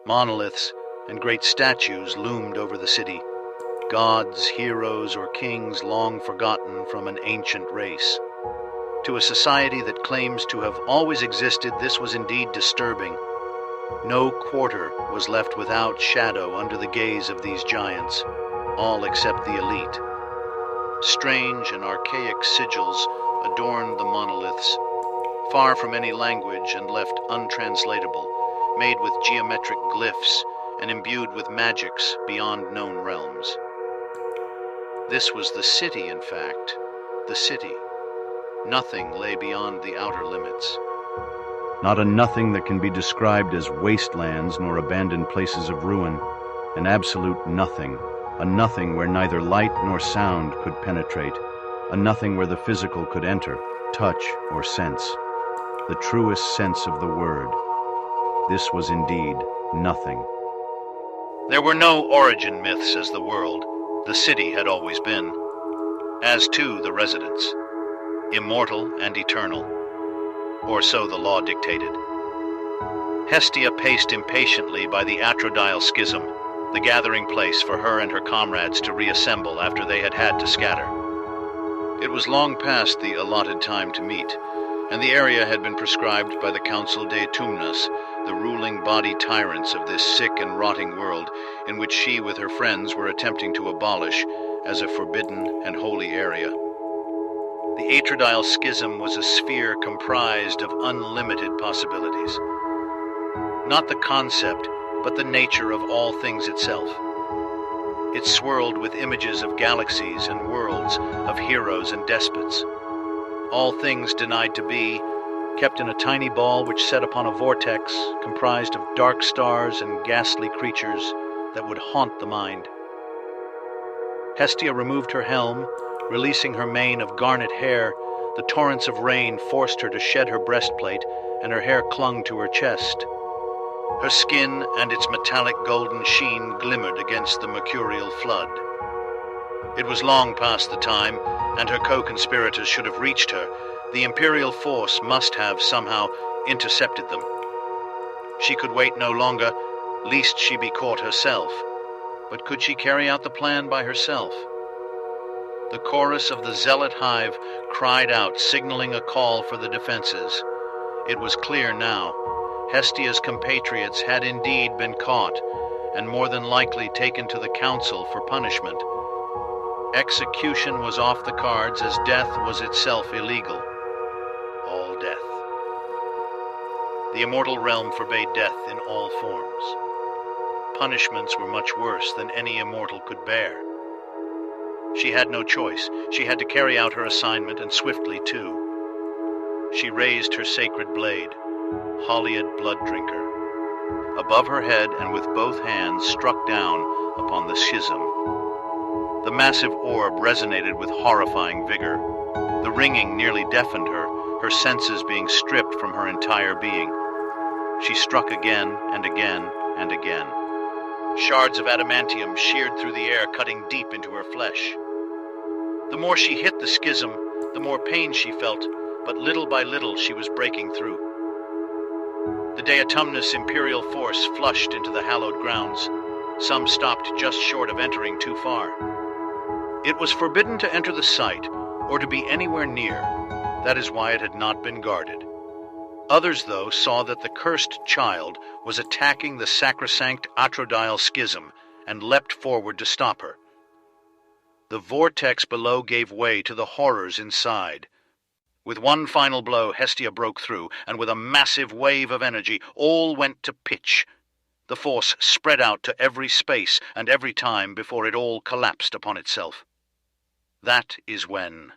Monoliths and great statues loomed over the city, gods, heroes, or kings long forgotten from an ancient race. To a society that claims to have always existed, this was indeed disturbing. No quarter was left without shadow under the gaze of these giants, all except the elite. Strange and archaic sigils adorned the monoliths, far from any language and left untranslatable, made with geometric glyphs and imbued with magics beyond known realms. This was the city, in fact, the city. Nothing lay beyond the outer limits. Not a nothing that can be described as wastelands nor abandoned places of ruin. An absolute nothing. A nothing where neither light nor sound could penetrate. A nothing where the physical could enter, touch, or sense. The truest sense of the word. This was indeed nothing. There were no origin myths as the world. The city had always been. As too the residents. Immortal and eternal. Or so the law dictated. Hestia paced impatiently by the Atrodile Schism, the gathering place for her and her comrades to reassemble after they had had to scatter. It was long past the allotted time to meet, and the area had been prescribed by the Council de Tumnus, the ruling body tyrants of this sick and rotting world in which she with her friends were attempting to abolish as a forbidden and holy area. The Atrodile Schism was a sphere comprised of unlimited possibilities. Not the concept, but the nature of all things itself. It swirled with images of galaxies and worlds, of heroes and despots. All things denied to be, kept in a tiny ball which set upon a vortex comprised of dark stars and ghastly creatures that would haunt the mind. Hestia removed her helm, releasing her mane of garnet hair. The torrents of rain forced her to shed her breastplate, and her hair clung to her chest. Her skin and its metallic golden sheen glimmered against the mercurial flood. It was long past the time, and her co-conspirators should have reached her. The Imperial force must have somehow intercepted them. She could wait no longer, lest she be caught herself. But could she carry out the plan by herself? The chorus of the zealot hive cried out, signaling a call for the defenses. It was clear now. Hestia's compatriots had indeed been caught, and more than likely taken to the council for punishment. Execution was off the cards, as death was itself illegal. All death. The immortal realm forbade death in all forms. Punishments were much worse than any immortal could bear. She had no choice. She had to carry out her assignment, and swiftly too. She raised her sacred blade, Holiad Blood Drinker, above her head, and with both hands struck down upon the schism. The massive orb resonated with horrifying vigor. The ringing nearly deafened her, her senses being stripped from her entire being. She struck again and again and again. Shards of adamantium sheared through the air, cutting deep into her flesh. The more she hit the schism, the more pain she felt, but little by little she was breaking through. The De Autumnus Imperial force flushed into the hallowed grounds. Some stopped just short of entering too far. It was forbidden to enter the site, or to be anywhere near. That is why it had not been guarded. Others, though, saw that the cursed child was attacking the sacrosanct Atrodile Schism, and leapt forward to stop her. The vortex below gave way to the horrors inside. With one final blow, Hestia broke through, and with a massive wave of energy, all went to pitch. The force spread out to every space and every time before it all collapsed upon itself. That is when